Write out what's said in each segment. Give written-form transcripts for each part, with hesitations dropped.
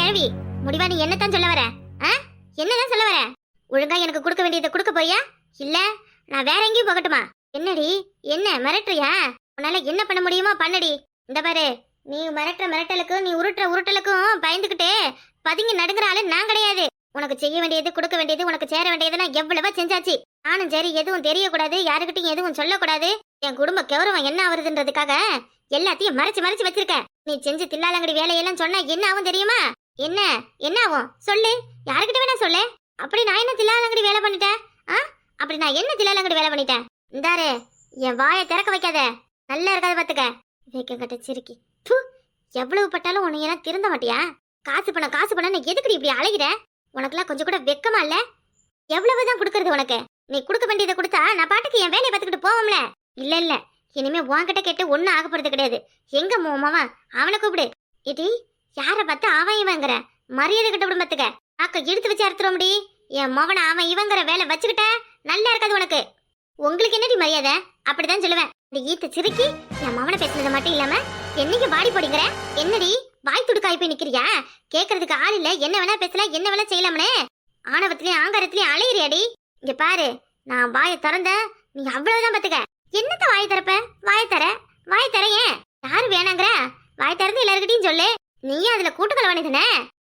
கிழவி, முடிவா நீ என்னத்தான் சொல்ல வர? என்னதான் சொல்ல வர? ஒழுங்கா எனக்கு கொடுக்க வேண்டியதை கொடுக்க போறியா, இல்ல நான் வேற எங்கேயும் போகட்டுமா? என்னடி, என்ன மிரட்டுறியா? உன்னால என்ன பண்ண முடியுமோ பண்ணடி. இந்த பாரு, நீ மிரட்டுற மிரட்டலுக்கும் நீ உருட்டுற உருட்டலுக்கும் பயந்துகிட்டே பதுங்கி நடுங்குற ஆளு நான் கிடையாது. உனக்கு செய்ய வேண்டியது கொடுக்க வேண்டியது உனக்கு சேர வேண்டியதுலாம் எவ்வளவா செஞ்சாச்சு. நானும் சரி, எதுவும் தெரியக்கூடாது, யாருக்கிட்டையும் எதுவும் சொல்லக்கூடாது, என் குடும்ப கௌரவம் என்ன ஆகுதுன்றதுக்காக எல்லாத்தையும் மறைச்சு மறைச்சு வச்சிருக்க. நீ செஞ்சு தில்லாலங்கடி வேலையெல்லாம் சொன்னா என்ன ஆகும் தெரியுமா? என்ன என்ன ஆகும் சொல்லு, யாருக்கிட்ட வேணா சொல்லு. அப்படி நான் என்ன தில்லாலங்கடி வேலை பண்ணிட்டேன்? அப்படி நான் என்ன தில்லாலங்கடி வேலை பண்ணிட்டேன்? இந்தாரு, என் வாயை திறக்க வைக்காத, நல்லா இருக்காது பாத்துக்க. வைக்க கட்ட சிரிக்கி, எவ்வளவு பட்டாலும் உன்னை எல்லாம் திருந்த மாட்டியா? காசு பண்ண எதுக்குடி இப்படி அழகிற? உனக்குலாம் கொஞ்சம் கூட வெக்கமா இல்ல? எவ்வளவுதான் கொடுக்கறது உனக்கு? நீ கொடுக்க வேண்டியதை கொடுத்தா நான் பாட்டுக்கு என் வேலையை பார்த்துக்கிட்டு போவோம்ல. இல்ல இல்ல, இனிமே உன்கிட்ட கேட்டு ஒன்னும் ஆக போறது கிடையாது. எங்க மாமா, அவனை கூப்பிடு. இடி, யார பார்த்து அவன் இவங்கிற மரியாதை கிட்ட விட பத்துக்க. ஆக்க எடுத்து வச்சு அறுத்துற முடி. என் மவனை அவன் இவங்கிற வேலை வச்சுக்கிட்ட நல்லா இருக்காது உனக்கு. உங்களுக்கு என்னடி மரியாதை? அப்படிதான் சொல்லுவேன். இந்த ஈத்த சிரிக்கி என் மவனை பேசுனது மட்டும் இல்லாம என்னைக்கு வாடி போடிங்கிற? என்னடி வாய் துடுக்காய் போய் நிக்கிறியா? கேக்குறதுக்கு ஆள் இல்ல, என்ன வேணா பேசலாம், என்ன வேணா செய்யலாம்னே. ஆணவத்திலயும் ஆங்காரத்திலயும் அலையிறியாடி. இங்க பாரு, நான் வாயை திறந்த நீ அவ்வளவுதான் பாத்துக்க. என்னத்த வாய் திறப்ப? வாய் தர ஏன்? யாரு வேணாங்கிற? வாய் திறந்து எல்லாருக்கிட்டையும் சொல்லு. நீயும் அதுல கூட்டுக்கல வேண்டியதுனே.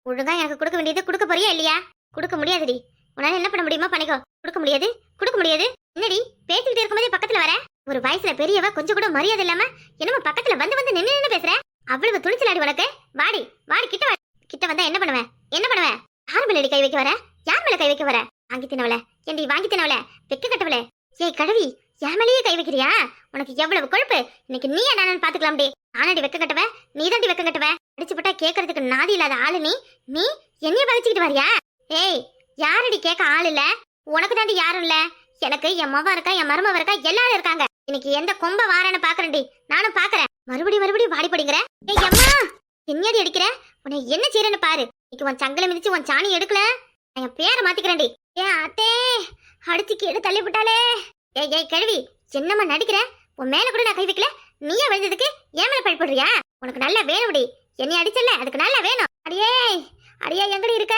ஒழுங்கா எனக்கு கொடுக்க வேண்டியது கொடுக்க போறியா இல்லையா? கொடுக்க முடியாதுடி. உன்னால என்ன பண்ண முடியுமா பண்ணிக்கோ. கொடுக்க முடியாது. என்னடி பேசிக்கிட்டு இருக்கும்போதே பக்கத்துல வர? ஒரு வயசுல பெரியவ கொஞ்சம் கூட மரியாதை இல்லாம என்னமோ பக்கத்துல வந்து நின்னு பேசுற. அவ்வளவு துணிச்சலாடி உனக்கு? வாடி கிட்ட வந்தா என்ன பண்ணுவேன்? யார் மேல கை வைக்க வர? வாங்கி தினவல ஏண்டி, வாங்கி தினவல வெக்க கட்டவல. ஏய் கழுவி, என் மேலேயே கை வைக்கிறியா? உனக்கு எவ்வளவு கொழுப்பு! இன்னைக்கு நீ என்னன்னு பாத்துக்கலாம்டி. நானடி வெக்க கட்டவ, நீ தாண்டி வெக்க கட்டவ. அடிச்சு போட்டா கேட்கறதுக்கு நாதி இல்லாத ஆளு நீ என்னைய பகிச்சுக்கிட்டு வரியா? ஏய், யாரடி கேட்க ஆள் இல்ல? உனக்கு தாண்டி யாரும் இல்ல. எனக்கு என் மவ இருக்கா, என் மருமவ இருக்கா, எல்லாரும் இருக்காங்க. இன்னைக்கு எந்த கொம்ப வாரன்னு பாக்குறேன்டி. நானும் பாக்குறேன். மறுபடி வாடி படிங்கிற. ஏய் அம்மா, என்னடி அடிக்கிற? உன்னை என்ன செய்யறேன்னு பாரு. இன்னைக்கு உன் சங்கலை மிதிச்சு உன் சாணி எடுக்கல, என் பேரை மாத்திக்கிறேன்டி. ஏன் அத்தே, அடிச்சு கீழே தள்ளி விட்டாலே. ஏய் கழுவி, என்னம்மா நடிக்கிற? உன் மேல கூட நான் கை வைக்கல, நீயே விழுந்ததுக்கு ஏன் மேல பழிப்படுறியா? உனக்கு நல்லா வேணும்டி. என்னை அடிச்சல, அதுக்கு நல்லா வேணும். அடியே எங்கடி இருக்க?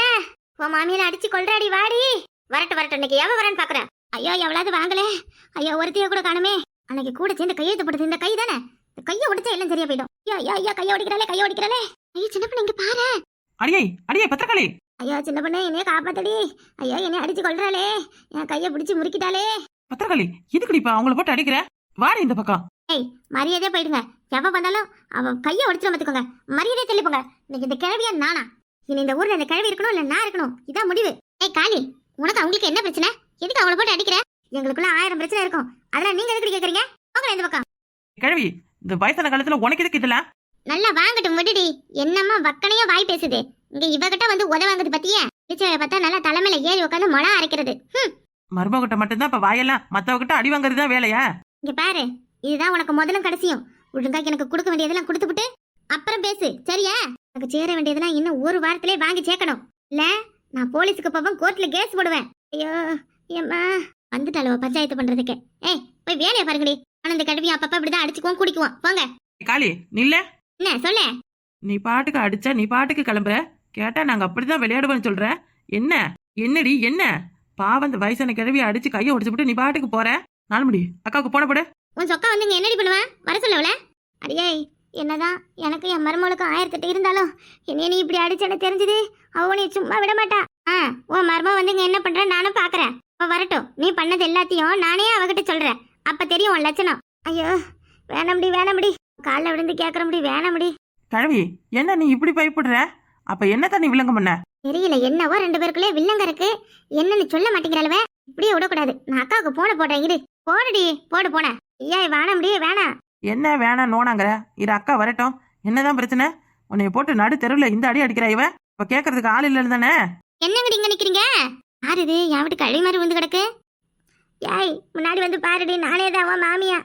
உன் மாமியால அடிச்சு கொள்றாடி, வாடி. வரட்டு இன்னைக்கு எவ வரேன்னு பாக்குறேன். ஐயோ, எவ்வளவு வாங்கல. ஐயோ, ஒருத்தைய கூட காணுமே. அன்னைக்கு கூட சேர்ந்து கையெழுத்து போடுது இந்த கை தானே. இந்த கையை உடைச்சா எல்லாம் சரியா போயிடும். ஐயோ கையை ஒடிக்கிறாளே. ஐயோ சின்ன பொண்ணு, இங்க பாரு. அடியே பத்திரகாளி. ஐயோ சின்ன பொண்ணு, என்னைய காப்பாத்தடி. ஐயோ, என்னை அடிச்சு கொள்றாளே, என் கையை பிடிச்சு முறுக்கிட்டாளே. பத்திரகாளி, இதுக்குடிப்பா அவங்கள போட்டு அடிக்கிற? வாடி இந்த பக்கம். ஏய், மரியாதையா போயிடுங்க. எவ வந்தாலும் அவன் கையை ஒடிச்சிட மாத்துக்கோங்க. மரியாதையா தெளிப்புங்க. இன்னைக்கு இந்த கிழவியா நானா? இனி இந்த ஊர்ல இந்த கிழவி இருக்கணும் இல்ல நான் இருக்கணும், இதான் முடிவு. ஏய் காளி, உனக்கு அவங்களுக்கு என்ன பிரச்சனை? எதுக்கு அவங்கள போட்டு அடிக்கிற? எங்களுக்குள்ள 1000 பிரச்சனை இருக்கும். அதெல்லாம் நீங்க எதுக்கு கேக்குறீங்க? போங்க இந்த பக்கம். கிழவி, இந்த வயசான காலத்துல உனக்கு எதுக்கு இதெல்லாம்? நல்லா வாங்கட்டும் விடுடி. என்னம்மா வக்கனையா வாய் பேசுது? இங்க இவகிட்ட வந்து வாங்குது பத்தியா? பிச்சைய பார்த்தா நல்லா தலைமையில ஏறி உட்காந்து மொளா அரைக்கிறது. மருமகிட்ட மட்டும்தான் இப்ப வாயெல்லாம், மத்தவகிட்ட அடி வாங்குறதுதான் வேலையா? இங்க பாரு, இதுதான் உனக்கு முதலும் கடைசியும். ஒழுங்கா எனக்கு கொடுக்க வேண்டியதெல்லாம் கொடுத்துப்புட்டு அப்புறம் பேசு, சரியா? எனக்கு சேர வேண்டியதெல்லாம் இன்னும் ஒரு வாரத்திலே வாங்கி சேர்க்கணும். இல்ல நான் போலீஸுக்கு போவேன், கோர்ட்ல கேஸ் போடுவேன். ஐயோ ஏம்மா, வந்துட்டாளோ பஞ்சாயத்து பண்றதுக்கு. ஏய் போய் வேலையை பாருங்கடி. ஆனந்த கடுவி அப்பப்ப இப்படிதான் அடிச்சுக்குவோம் குடிக்குவோம். போங்க. காளி நில்ல. என்ன சொல்ல? நீ பாட்டுக்கு அடிச்சா நீ பாட்டுக்கு கிளம்புற. கேட்டா நாங்க அப்படிதான் விளையாடுவோம்னு சொல்ற. என்னடி என்ன பாவம், இந்த வயசான கிழவி அடிச்சு கையை உடைச்சுட்டு நீ பாட்டுக்கு போற. நாலுமடி அக்காவுக்கு போன போடு. உன் சொக்கா வந்து இங்க என்னடி பண்ணுவேன்? வர சொல்லவல. அடியே, என்னதான் எனக்கு என் மருமகளுக்கு 1008 இருந்தாலும் என்னைய நீ இப்படி அடிச்சேன்னு தெரிஞ்சது அவ நீ சும்மா விட மாட்டா. உன் மரும வந்து இங்க என்ன பண்ற நானும் பாக்குறேன். அவ வரட்டும், நீ பண்ணது எல்லாத்தையும் நானே அவகிட்ட சொல்றேன். அப்ப தெரியும் உன் லட்சணம். ஐயோ வேணாம்டி காலைல விழுந்து கேக்குறபடி வேணாம்டி. கிழவி, என்ன நீ இப்படி பயப்படுற? அப்ப என்னதான் நீ வில்லங்கம் பண்ண? தெரியல, என்னவோ 2 பேருக்குள்ளே வில்லங்க இருக்கு. என்னன்னு சொல்ல மாட்டேங்கிறளவ. இப்படியே விடக்கூடாது. நான் அக்காவுக்கு போன போடுறேன். இரு போடுடி, போன. ஐயா வேணாம்டி, வேணாம். என்ன வேணாம் நோனாங்கிற? இரு அக்கா வரட்டும். என்னதான் பிரச்சனை? உன்னைய போட்டு நடு தெருவில் இந்த அடி அடிக்கிறா இவ. இப்ப கேக்குறதுக்கு ஆள் இல்லன்னு தானே? என்னங்கடி இங்க நிக்கிறீங்க? யாரு இது? என் வீட்டு கழி மாதிரி வந்து கிடக்கு. ஏய் முன்னாடி வந்து பாருடி, நானே தான் உன் மாமியா.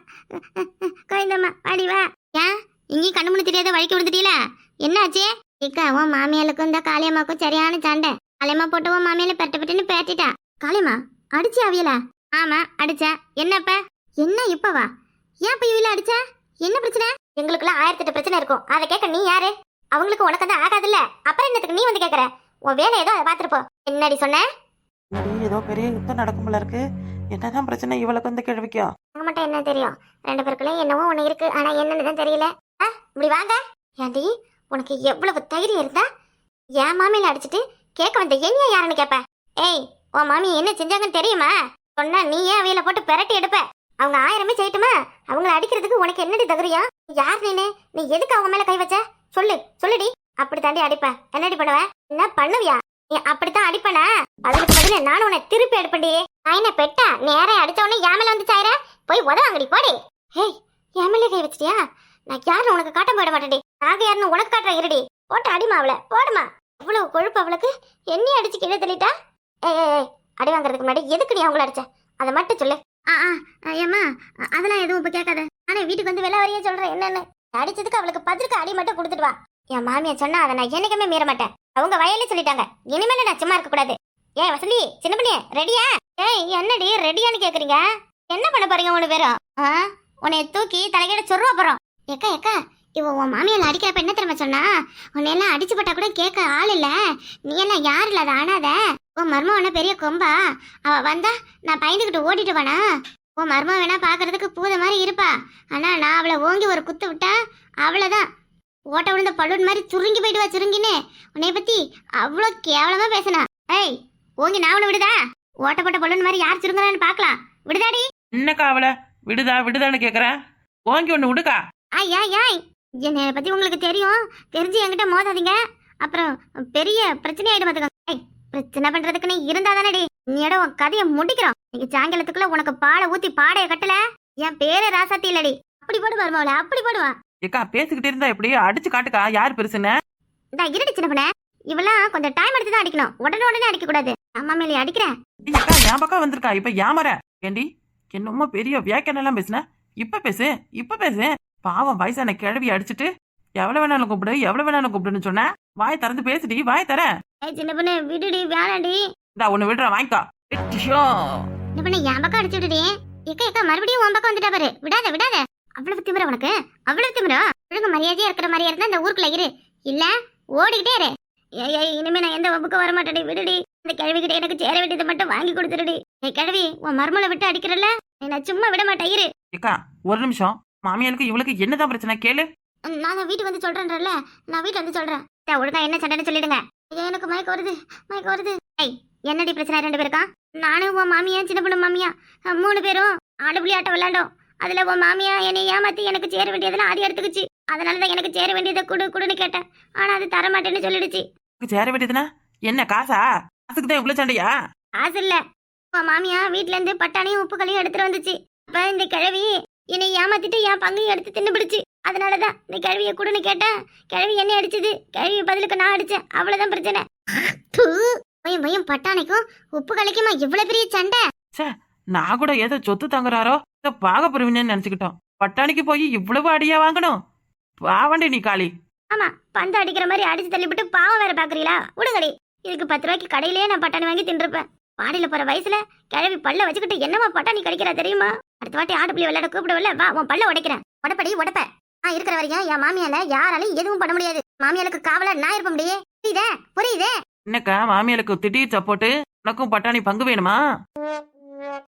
கோயந்தம்மா பாடி வா. ஏன் இங்கேயும் கண்ணு முன்னு தெரியாத வழிக்கு விழுந்துட்டீல? என்னாச்சு? இக்கா உன் மாமியாளுக்கும் இந்த காளியம்மாக்கும் சரியான சண்டை. காளியம்மா போட்டு உன் மாமியால பெட்டுன்னு பேட்டிட்டா. காளியம்மா அடிச்சு அவியல? ஆமா அடிச்ச. என்னப்ப? என்ன இப்பவா? ஏன் இப்ப இவில அடிச்ச? என்ன பிரச்சனை? எங்களுக்குள்ள 1008 பிரச்சனை இருக்கும். அதை கேட்க நீ யாரு? அவங்களுக்கு உனக்கு தான் ஆகாதுல்ல, அப்புறம் என்னத்துக்கு நீ வந்து கேக்குற? உன் வேலை ஏதோ அதை பார்த்துட்டு போ. என்னடி சொன்ன? ஏதோ பெரிய யுத்தம் நடக்கும்ல இருக்கு. என்னதான் பிரச்சனை இவளுக்கு வந்து கேள்விக்கும்? அங்க மட்டும் என்ன தெரியும்? ரெண்டு பேருக்குள்ளயும் என்னவோ ஒண்ணு இருக்கு, ஆனா என்னன்னு தான் தெரியல. இப்படி வாங்க. ஏண்டி, உனக்கு எவ்வளவு தைரியம் இருந்தா என் மாமியில அடிச்சிட்டு கேட்க வந்த என்னையா யாருன்னு கேப்ப? ஏய், உன் மாமி என்ன செஞ்சாங்கன்னு தெரியுமா? சொன்னா நீ ஏன் அவையில போட்டு பெரட்டி எடுப்ப? அவங்க 1000 செய்யட்டுமா? அவங்கள அடிக்கிறதுக்கு உனக்கு என்னடி தைரியம்? யார் நீ எதுக்கு அவங்க மேல கை வச்ச? சொல்லுடி. அப்படி தாண்டி அடிப்ப? என்னடி பண்ணுவ? என்ன பண்ணுவியா? நீ அப்படித்தான் அடிப்பனா? அதுக்கு பதில நானும் உன்னை திருப்பி அடிப்பண்டி. நான் என்ன பெட்டா? நேரே அடிச்ச உடனே என் மேல வந்து சாயிர? போய் உதவாங்கடி போடி. ஹேய், என் மேலே கை வச்சிட்டியா? நான் யாருன்னு உனக்கு காட்ட போயிட மாட்டேன்டி. நாங்க யாருன்னு உனக்கு காட்டுற இருடி. போட்டு அடிமா அவளை, போடுமா. இவ்வளவு கொழுப்பு அவளுக்கு, என்னையும் அடிச்சு கீழே தள்ளிட்டா. ஏய், அடி வாங்குறதுக்கு முன்னாடி எதுக்கு நீ அவங்கள அடிச்ச? அதை மட்டும் சொல்லு. ஏம்மா, அதெல்லாம் எதுவும் இப்ப கேட்காத. ஆனா வீட்டுக்கு வந்து வெள்ள வரையே சொல்றேன் என்னன்னு. அடிச்சதுக்கு அவளுக்கு பதிலுக்கு அடி மட்டும் கொடுத்துட்டு வா. என் மாமியா சொன்னா அதை நான் என்னைக்குமே மீற மாட்டேன். அவங்க வயலே சொல்லிட்டாங்க, இனிமேல நான் சும்மா இருக்க கூடாது. ஏய் வசந்தி, சின்ன பண்ணி ரெடியா? ஏய், என்னடி ரெடியான்னு கேக்குறீங்க? என்ன பண்ண போறீங்க 3 பேரும்? உன்னைய தூக்கி தலைகிட சொருவா போறோம். ஏக்கா, இவ உன் மாமியால அடிக்கிறப்ப என்ன தெரியுமா சொன்னா? உன்னையெல்லாம் அடிச்சு போட்டா கூட கேட்க ஆள் இல்ல, நீ எல்லாம் யாரு இல்லாத ஆனாத. உன் மர்மம் பெரிய கொம்பா? அவ வந்தா நான் பயந்துகிட்டு ஓடிட்டு வேணா? உன் மர்மம் வேணா பாக்குறதுக்கு பூத மாதிரி இருப்பா, ஆனா நான் அவளை ஓங்கி ஒரு குத்து விட்டா அவ்வளவுதான். ஓட்ட விழுந்த பல்லுன் மாதிரி சுருங்கி போயிடுவா. சுருங்கின்னு உன்னைய பத்தி அவ்வளோ கேவலமா பேசினா. ஏய், ஓங்கி நான் உன்னை விடுதா? ஓட்டப்பட்ட பல்லுன் மாதிரி யார் சுருங்குறான்னு பாக்கலாம். விடுதாடி? என்னக்கா அவளை விடுதான்னு கேக்குறேன். ஓங்கி ஒண்ணு விடுக்கா. ஐய், என்னை பத்தி உங்களுக்கு தெரியும், தெரிஞ்சு என்கிட்ட மோதாதீங்க, அப்புறம் பெரிய பிரச்சனை ஆயிடும் பாத்துக்கோங்க. பிரச்சனை பண்றதுக்கு நீ இருந்தா தானடி நீட உன் கதையை முடிக்கிறோம். நீங்க சாயங்காலத்துக்குள்ள உனக்கு பாலை ஊத்தி பாடைய கட்டல, என் பேரு ராசாத்தி இல்லடி. அப்படி போடுவா அவளை, அப்படி போடுவான். ஏக்கா பேசிக்கிட்டே இருந்தா எப்படி? அடிச்சு காட்டுக்கா யார் பெருசுன்னு. இந்த இருடி சின்ன பண்ண, இவெல்லாம் கொஞ்சம் டைம் எடுத்து தான் அடிக்கணும், உடனே அடிக்க கூடாது. அம்மா மேலே அடிக்கிறேன். அக்கா என் பக்கம் வந்திருக்கா, இப்ப ஏமாற ஏண்டி? என்னமோ பெரிய வியாக்கியானெல்லாம் பேசுன, இப்ப பேசு. பாவம் வயசான கிழவி அடிச்சுட்டு எவ்வளவு வேணாலும் கூப்பிடுன்னு சொன்ன. வாய் திறந்து பேசுடி, வாய் தர. சின்ன பண்ண விடுடி, வேணாடி. இந்தா ஒண்ணு விடுறேன், வாங்கிக்கா. சின்ன பண்ண என் பக்கம் அடிச்சு விடுடி. ஏக்கா மறுபடியும் உன் பக்கம் வந்துட்டா பாரு. விடாத. அவ்வளவு திமிர உனக்கு, அவ்வளவு திமிரா? ஒழுங்கு மரியாதையா இருக்கிற மாதிரியா இருந்தா இந்த ஊருக்குள்ள இரு, இல்ல ஓடிக்கிட்டே இரு. ஏய், இனிமே நான் எந்த வம்புக்கும் வர மாட்டேடி, விடுடி. இந்த கிழவிகிட்ட எனக்கு சேர வேண்டியதை மட்டும் வாங்கி கொடுத்துருடி. ஏய் கிழவி, உன் மருமலை விட்டு அடிக்கிறல்ல, நான் சும்மா விட மாட்டேன், இரு. ஏக்கா ஒரு நிமிஷம், மாமியாருக்கு இவளுக்கு என்னதான் பிரச்சனை கேளு. நான் வீட்டுக்கு வந்து சொல்றேன்ல, நான் வீட்டுல வந்து சொல்றேன். ஒழுங்கா என்ன சண்டைன்னு சொல்லிடுங்க. எனக்கு மயக்கம் வருது. ஏய், என்னடி பிரச்சனை 2 பேருக்கா? நானும் உன் மாமியா, சின்ன பொண்ணு மாமியா 3 பேரும் ஆடுபுலி ஆட்டம் விளையாண்டோம். அதுல உன் மாமியா என்னை ஏமாத்தி எனக்கு சேர வேண்டியதெல்லாம் ஆடி எடுத்துக்குச்சு. அதனாலதான் எனக்கு சேர வேண்டியதை குடுன்னு கேட்டேன். ஆனா அது தர மாட்டேன்னு சொல்லிடுச்சு. சேர வேண்டியதுன்னா என்ன? காசா? காசுக்கு தான் இவ்வளவு சண்டையா? காசு இல்ல, உன் மாமியா வீட்டுல இருந்து பட்டாணியும் உப்புக்களையும் எடுத்துட்டு வந்துச்சு. அப்ப இந்த கிழவி என்னை ஏமாத்திட்டு என் பங்கையும் எடுத்து தின்னுபிடிச்சு. அதனாலதான் இந்த கிழவியை குடுன்னு கேட்டேன். கிழவி என்ன அடிச்சது, கிழவி பதிலுக்கு நான் அடிச்சேன். அவ்வளவுதான் பிரச்சனை. பயம் பட்டாணிக்கும் உப்பு கலைக்குமா இவ்வளவு பெரிய சண்டை? நான் கூட ஏதோ சொத்து தங்குறாரோ பாக பிரிவினு நினைச்சுக்கிட்டோம். பட்டாணிக்கு போய் இவ்வளவு அடியா வாங்கணும்? பாவண்டி நீ காளி. ஆமா, பந்து அடிக்கிற மாதிரி அடிச்சு தள்ளிவிட்டு பாவம் வேற பாக்குறீங்களா? விடுங்கடி. இதுக்கு 10 ரூபாய்க்கு கடையிலேயே நான் பட்டாணி வாங்கி தின்றுப்பேன். பாடியில போற வயசுல கிழவி பல்ல வச்சுக்கிட்டு என்னமா பட்டாணி கடிக்கிறா தெரியுமா? அடுத்த வாட்டி ஆடுப்புள்ளி விளையாட கூப்பிடுவல, வா உன் பல்ல உடைக்கிறேன். உடப்ப இருக்கிற வரைக்கும் என் மாமியால யாராலையும் எதுவும் பண்ண முடியாது. மாமியாளுக்கு காவலா நான் இருப்ப முடியே. புரியுதே? என்னக்கா மாமியாளுக்கு திடீர் சப்போர்ட்டு, உனக்கும் பட்டாணி பங்கு வேணுமா?